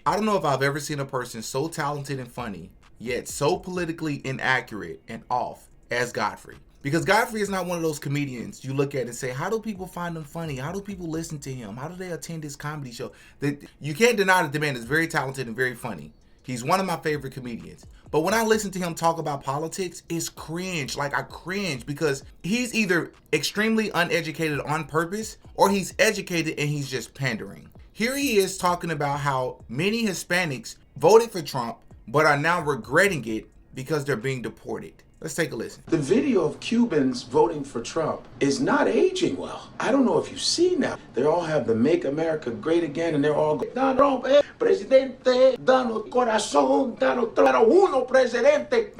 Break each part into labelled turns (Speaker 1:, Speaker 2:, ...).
Speaker 1: I don't know if I've ever seen a person so talented and funny, yet so politically inaccurate and off as Godfrey. Because Godfrey is not one of those comedians you look at and say, how do people find him funny? How do people listen to him? How do they attend his comedy show? You can't deny that the man is very talented and very funny. He's one of my favorite comedians. But when I listen to him talk about politics, it's cringe. Like, I cringe because he's either extremely uneducated on purpose or he's educated and he's just pandering. Here he is talking about how many Hispanics voted for Trump but are now regretting it because they're being deported. Let's take a listen.
Speaker 2: The video of Cubans voting for Trump is not aging well. I don't know if you've seen that. They all have the Make America Great Again, and they're all Donald Presidente, Donald Corazón, Donald Trump, uno Presidente,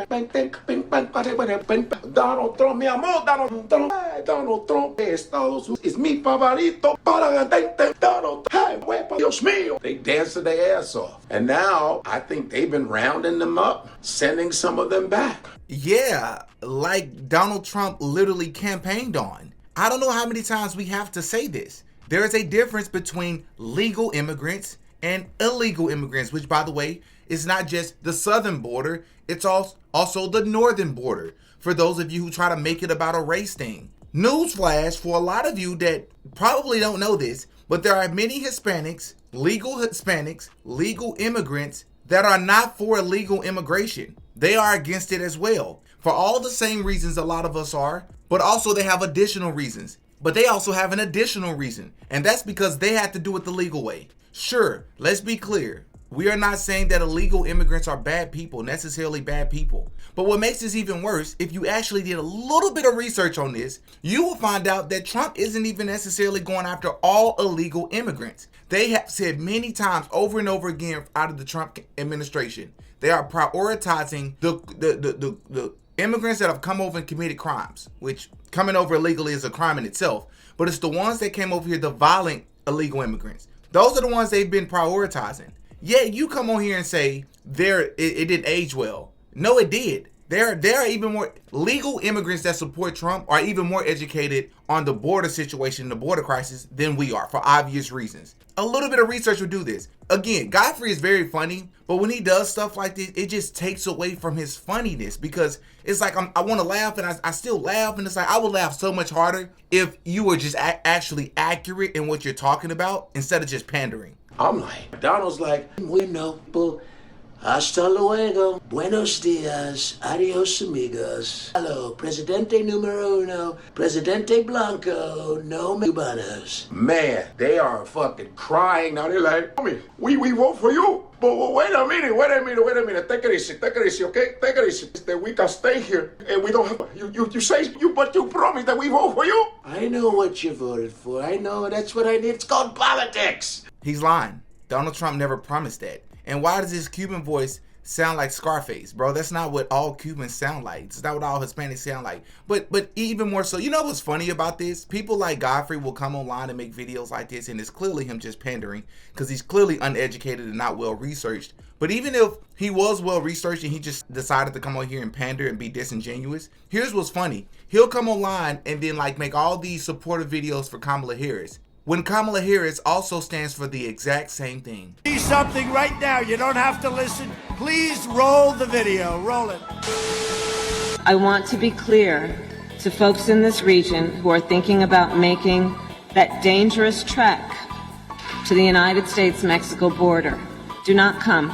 Speaker 2: Donald Trump, mi amor, Donald Trump, Donald Trump, Estados Unidos es mi favorito, Donald Trump, Dios mío. They danced their ass off. And now I think they've been rounding them up, sending some of them back.
Speaker 1: Yeah, like Donald Trump literally campaigned on. I don't know how many times we have to say this. There is a difference between legal immigrants and illegal immigrants, which, by the way, is not just the southern border, it's also the northern border, for those of you who try to make it about a race thing. Newsflash for a lot of you that probably don't know this, but there are many Hispanics, legal immigrants that are not for illegal immigration. They are against it as well, for all the same reasons a lot of us are, but also they have additional reasons. But they also have an additional reason, and that's because they had to do it the legal way. Sure, let's be clear. We are not saying that illegal immigrants are bad people, necessarily bad people. But what makes this even worse, if you actually did a little bit of research on this, you will find out that Trump isn't even necessarily going after all illegal immigrants. They have said many times over and over again out of the Trump administration, they are prioritizing the immigrants that have come over and committed crimes, which coming over illegally is a crime in itself, but it's the ones that came over here, the violent illegal immigrants. Those are the ones they've been prioritizing. Yet you come on here and say it didn't age well. No, it did. There are even more legal immigrants that support Trump are even more educated on the border situation, the border crisis, than we are, for obvious reasons. A little bit of research will do this. Again, Godfrey is very funny, but when he does stuff like this, it just takes away from his funniness, because it's like I want to laugh and I still laugh, and it's like I would laugh so much harder if you were just actually accurate in what you're talking about instead of just pandering.
Speaker 2: I'm like, Donald's like, bueno, hasta luego, buenos dias, adios amigos. Hello, Presidente numero uno, Presidente Blanco, no cubanos. Man, they are fucking crying now. They're like, we vote for you. But wait a minute. Take it easy, okay? Take it easy. We can stay here and we don't have, but you promised that we vote for you. I know what you voted for. I know, that's what I need. It's called politics.
Speaker 1: He's lying. Donald Trump never promised that. And why does his Cuban voice sound like Scarface, bro? That's not what all Cubans sound like. It's not what all Hispanics sound like. But even more so, you know what's funny about this? People like Godfrey will come online and make videos like this, and it's clearly him just pandering because he's clearly uneducated and not well researched. But even if he was well researched and he just decided to come on here and pander and be disingenuous, here's what's funny. He'll come online and then make all these supportive videos for Kamala Harris, when Kamala Harris also stands for the exact same thing.
Speaker 3: See something right now. You don't have to listen. Please roll the video. Roll it.
Speaker 4: I want to be clear to folks in this region who are thinking about making that dangerous trek to the United States-Mexico border. Do not come.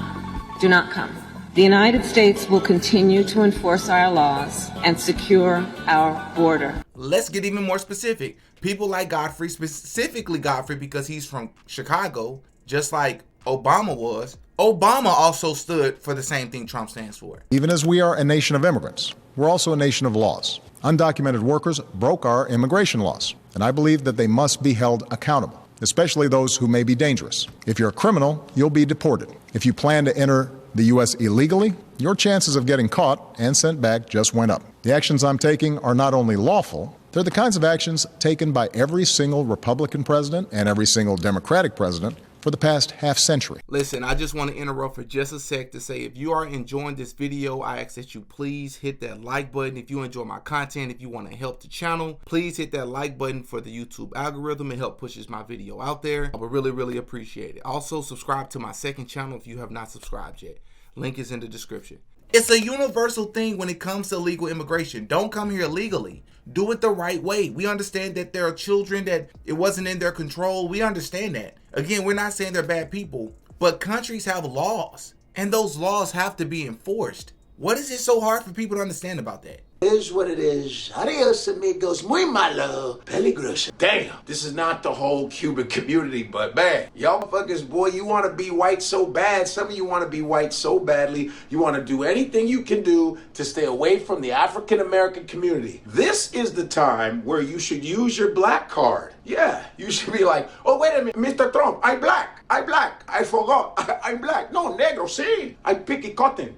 Speaker 4: Do not come. The United States will continue to enforce our laws and secure our border.
Speaker 1: Let's get even more specific. People like Godfrey, specifically Godfrey because he's from Chicago, just like Obama was. Obama also stood for the same thing Trump stands for.
Speaker 5: Even as we are a nation of immigrants, we're also a nation of laws. Undocumented workers broke our immigration laws, and I believe that they must be held accountable, especially those who may be dangerous. If you're a criminal, you'll be deported. If you plan to enter the U.S. illegally, your chances of getting caught and sent back just went up. The actions I'm taking are not only lawful, they're the kinds of actions taken by every single Republican president and every single Democratic president for the past half-century.
Speaker 1: Listen, I just want to interrupt for just a sec to say if you are enjoying this video, I ask that you please hit that like button. If you enjoy my content, if you want to help the channel, please hit that like button for the YouTube algorithm and help pushes my video out there. I would really, really appreciate it. Also, subscribe to my second channel if you have not subscribed yet. Link is in the description. It's a universal thing when it comes to illegal immigration. Don't come here illegally. Do it the right way. We understand that there are children that it wasn't in their control. We understand that. Again, we're not saying they're bad people, but countries have laws, and those laws have to be enforced. What is it so hard for people to understand about that?
Speaker 2: Is what it is. Adios, amigos. Muy malo. Peligroso.
Speaker 6: Damn, this is not the whole Cuban community, but man, y'all fuckers, boy, you want to be white so bad. Some of you want to be white so badly. You want to do anything you can do to stay away from the African-American community. This is the time where you should use your black card. Yeah, you should be like, oh, wait a minute, Mr. Trump, I'm black. I forgot. I'm black. No, negro, see? I picky cotton.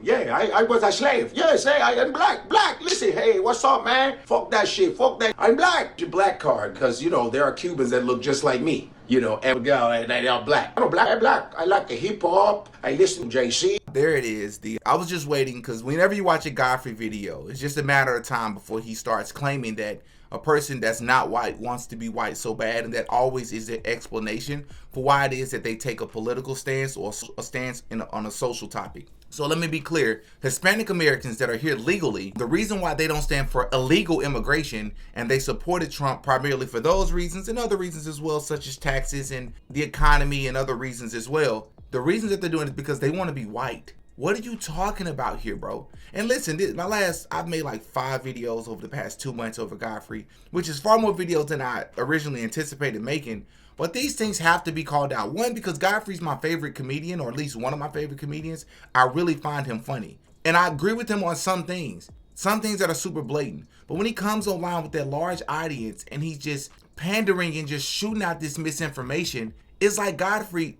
Speaker 6: Yeah, I was a slave. Yes, hey, I am black. Listen, hey, what's up, man? Fuck that shit. Fuck that. I'm black. Your black card, because, you know, there are Cubans that look just like me. You know, and they are black. I'm black. I like the hip hop. I listen to JC.
Speaker 1: There it is. I was just waiting because whenever you watch a Godfrey video, it's just a matter of time before he starts claiming that a person that's not white wants to be white so bad, and that always is the explanation for why it is that they take a political stance or a stance on a social topic. So let me be clear, Hispanic Americans that are here legally, the reason why they don't stand for illegal immigration, and they supported Trump primarily for those reasons and other reasons as well, such as taxes and the economy and other reasons as well. The reason that they're doing it is because they want to be white. What are you talking about here, bro? And listen, I've made like 5 videos over the past 2 months over Godfrey, which is far more videos than I originally anticipated making. But these things have to be called out. One, because Godfrey's my favorite comedian, or at least one of my favorite comedians. I really find him funny. And I agree with him on some things that are super blatant. But when he comes online with that large audience and he's just pandering and just shooting out this misinformation, it's like, Godfrey,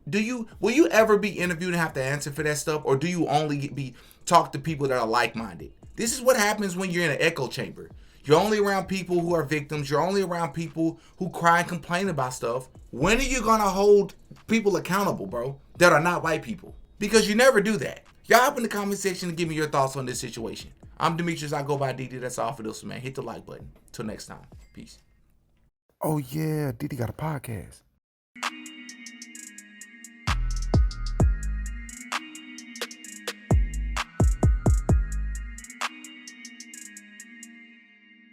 Speaker 1: will you ever be interviewed and have to answer for that stuff? Or do you only talk to people that are like-minded? This is what happens when you're in an echo chamber. You're only around people who are victims. You're only around people who cry and complain about stuff. When are you going to hold people accountable, bro, that are not white people? Because you never do that. Y'all up in the comment section to give me your thoughts on this situation. I'm Demetrius. I go by DD. That's all for this, man. Hit the like button. Till next time. Peace. Oh, yeah. DD got a podcast.